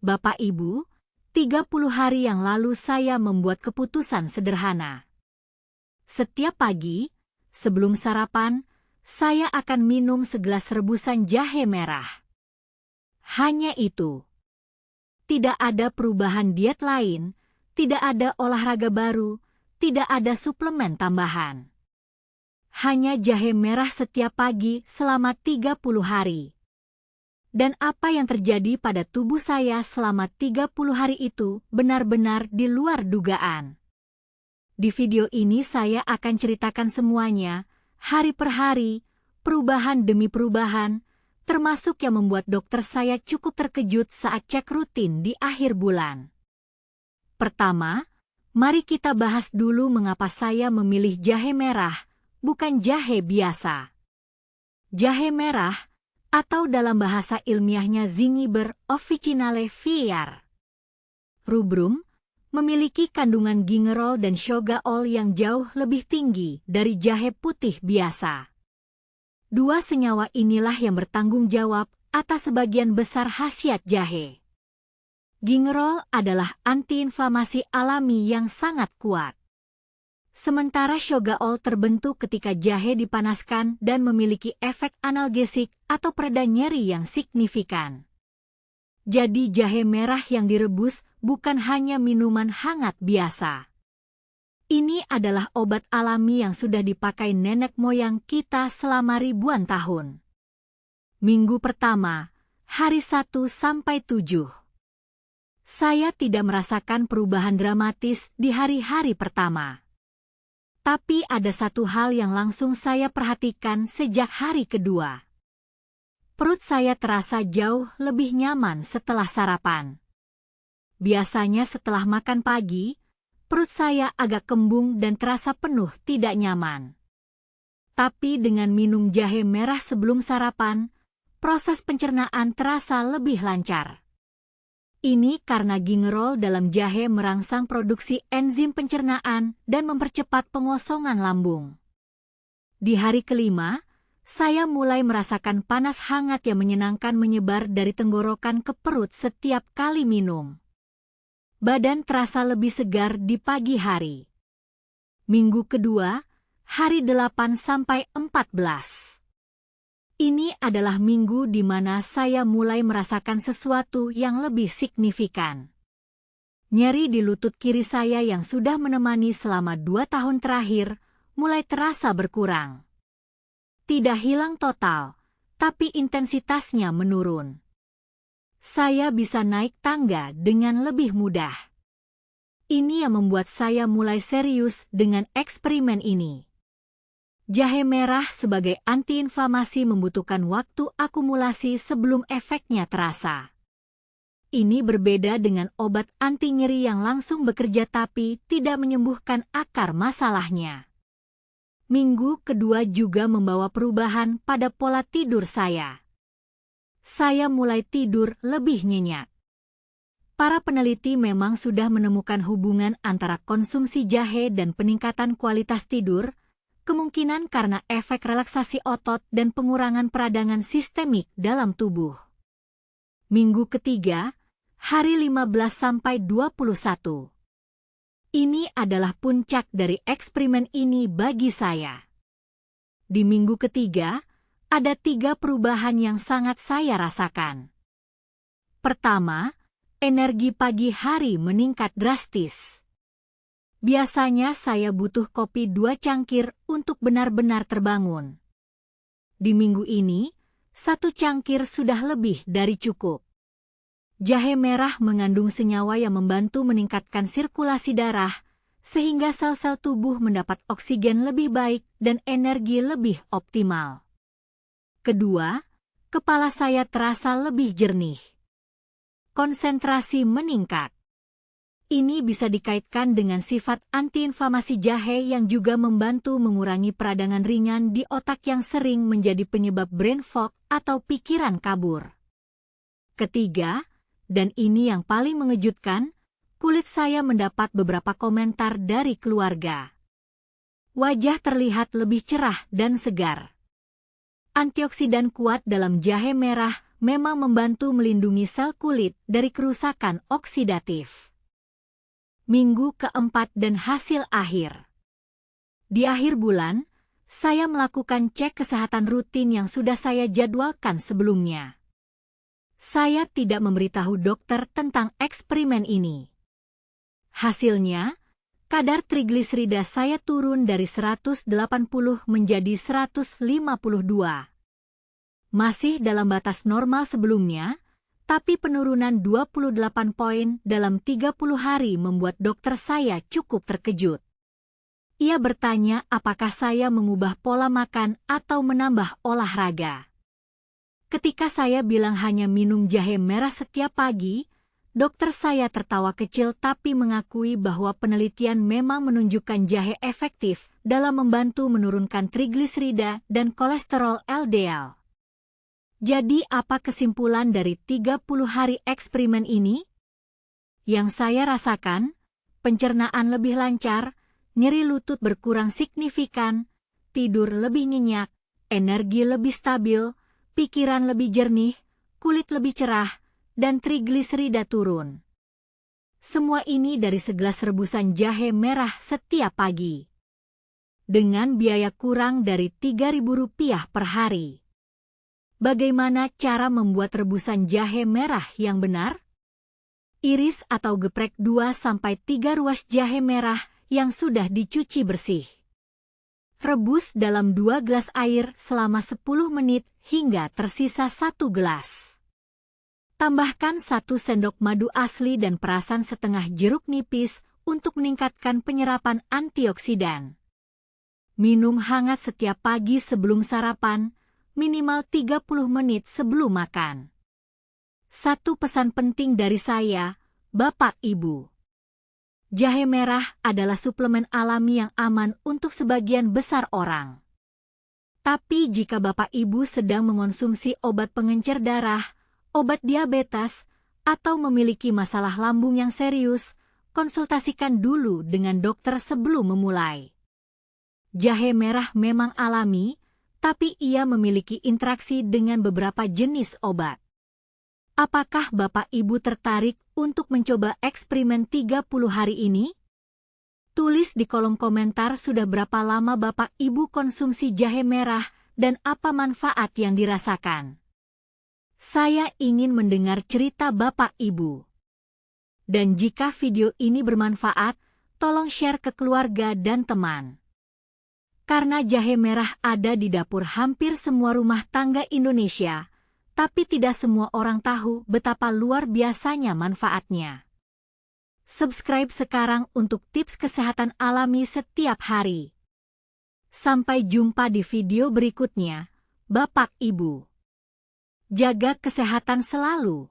Bapak Ibu, 30 hari yang lalu saya membuat keputusan sederhana. Setiap pagi, sebelum sarapan, saya akan minum segelas rebusan jahe merah. Hanya itu. Tidak ada perubahan diet lain, tidak ada olahraga baru, tidak ada suplemen tambahan. Hanya jahe merah setiap pagi selama 30 hari. Dan apa yang terjadi pada tubuh saya selama 30 hari itu benar-benar di luar dugaan. Di video ini saya akan ceritakan semuanya, hari per hari, perubahan demi perubahan, termasuk yang membuat dokter saya cukup terkejut saat cek rutin di akhir bulan. Pertama, mari kita bahas dulu mengapa saya memilih jahe merah, bukan jahe biasa. Jahe merah, atau dalam bahasa ilmiahnya Zingiber officinale var. Rubrum, memiliki kandungan gingerol dan shogaol yang jauh lebih tinggi dari jahe putih biasa. Dua senyawa inilah yang bertanggung jawab atas sebagian besar khasiat jahe. Gingerol adalah antiinflamasi alami yang sangat kuat. Sementara shogaol terbentuk ketika jahe dipanaskan dan memiliki efek analgesik atau pereda nyeri yang signifikan. Jadi jahe merah yang direbus bukan hanya minuman hangat biasa. Ini adalah obat alami yang sudah dipakai nenek moyang kita selama ribuan tahun. Minggu pertama, hari 1 sampai 7. Saya tidak merasakan perubahan dramatis di hari-hari pertama. Tapi ada satu hal yang langsung saya perhatikan sejak hari kedua. Perut saya terasa jauh lebih nyaman setelah sarapan. Biasanya setelah makan pagi, perut saya agak kembung dan terasa penuh tidak nyaman. Tapi dengan minum jahe merah sebelum sarapan, proses pencernaan terasa lebih lancar. Ini karena gingerol dalam jahe merangsang produksi enzim pencernaan dan mempercepat pengosongan lambung. Di hari kelima, saya mulai merasakan panas hangat yang menyenangkan menyebar dari tenggorokan ke perut setiap kali minum. Badan terasa lebih segar di pagi hari. Minggu kedua, hari 8 sampai 14. Ini adalah minggu di mana saya mulai merasakan sesuatu yang lebih signifikan. Nyeri di lutut kiri saya yang sudah menemani selama 2 tahun terakhir, mulai terasa berkurang. Tidak hilang total, tapi intensitasnya menurun. Saya bisa naik tangga dengan lebih mudah. Ini yang membuat saya mulai serius dengan eksperimen ini. Jahe merah sebagai antiinflamasi membutuhkan waktu akumulasi sebelum efeknya terasa. Ini berbeda dengan obat anti nyeri yang langsung bekerja tapi tidak menyembuhkan akar masalahnya. Minggu kedua juga membawa perubahan pada pola tidur saya. Saya mulai tidur lebih nyenyak. Para peneliti memang sudah menemukan hubungan antara konsumsi jahe dan peningkatan kualitas tidur, kemungkinan karena efek relaksasi otot dan pengurangan peradangan sistemik dalam tubuh. Minggu ketiga, hari 15 sampai 21. Ini adalah puncak dari eksperimen ini bagi saya. Di minggu ketiga, ada 3 perubahan yang sangat saya rasakan. Pertama, energi pagi hari meningkat drastis. Biasanya saya butuh kopi 2 cangkir untuk benar-benar terbangun. Di minggu ini, 1 cangkir sudah lebih dari cukup. Jahe merah mengandung senyawa yang membantu meningkatkan sirkulasi darah, sehingga sel-sel tubuh mendapat oksigen lebih baik dan energi lebih optimal. Kedua, kepala saya terasa lebih jernih. Konsentrasi meningkat. Ini bisa dikaitkan dengan sifat antiinflamasi jahe yang juga membantu mengurangi peradangan ringan di otak yang sering menjadi penyebab brain fog atau pikiran kabur. Ketiga, dan ini yang paling mengejutkan, kulit saya mendapat beberapa komentar dari keluarga. Wajah terlihat lebih cerah dan segar. Antioksidan kuat dalam jahe merah memang membantu melindungi sel kulit dari kerusakan oksidatif. Minggu keempat dan hasil akhir. Di akhir bulan, saya melakukan cek kesehatan rutin yang sudah saya jadwalkan sebelumnya. Saya tidak memberitahu dokter tentang eksperimen ini. Hasilnya, kadar trigliserida saya turun dari 180 menjadi 152. Masih dalam batas normal sebelumnya, tapi penurunan 28 poin dalam 30 hari membuat dokter saya cukup terkejut. Ia bertanya apakah saya mengubah pola makan atau menambah olahraga. Ketika saya bilang hanya minum jahe merah setiap pagi, dokter saya tertawa kecil tapi mengakui bahwa penelitian memang menunjukkan jahe efektif dalam membantu menurunkan trigliserida dan kolesterol LDL. Jadi apa kesimpulan dari 30 hari eksperimen ini? Yang saya rasakan, pencernaan lebih lancar, nyeri lutut berkurang signifikan, tidur lebih nyenyak, energi lebih stabil, pikiran lebih jernih, kulit lebih cerah, dan trigliserida turun. Semua ini dari segelas rebusan jahe merah setiap pagi. Dengan biaya kurang dari Rp3.000 per hari. Bagaimana cara membuat rebusan jahe merah yang benar? Iris atau geprek 2-3 ruas jahe merah yang sudah dicuci bersih. Rebus dalam 2 gelas air selama 10 menit hingga tersisa 1 gelas. Tambahkan 1 sendok madu asli dan perasan setengah jeruk nipis untuk meningkatkan penyerapan antioksidan. Minum hangat setiap pagi sebelum sarapan, minimal 30 menit sebelum makan. Satu pesan penting dari saya, Bapak Ibu. Jahe merah adalah suplemen alami yang aman untuk sebagian besar orang. Tapi jika Bapak Ibu sedang mengonsumsi obat pengencer darah, obat diabetes, atau memiliki masalah lambung yang serius, konsultasikan dulu dengan dokter sebelum memulai. Jahe merah memang alami, tapi ia memiliki interaksi dengan beberapa jenis obat. Apakah Bapak Ibu tertarik untuk mencoba eksperimen 30 hari ini? Tulis di kolom komentar sudah berapa lama Bapak Ibu konsumsi jahe merah dan apa manfaat yang dirasakan. Saya ingin mendengar cerita Bapak Ibu. Dan jika video ini bermanfaat, tolong share ke keluarga dan teman. Karena jahe merah ada di dapur hampir semua rumah tangga Indonesia, tapi tidak semua orang tahu betapa luar biasanya manfaatnya. Subscribe sekarang untuk tips kesehatan alami setiap hari. Sampai jumpa di video berikutnya, Bapak Ibu. Jaga kesehatan selalu.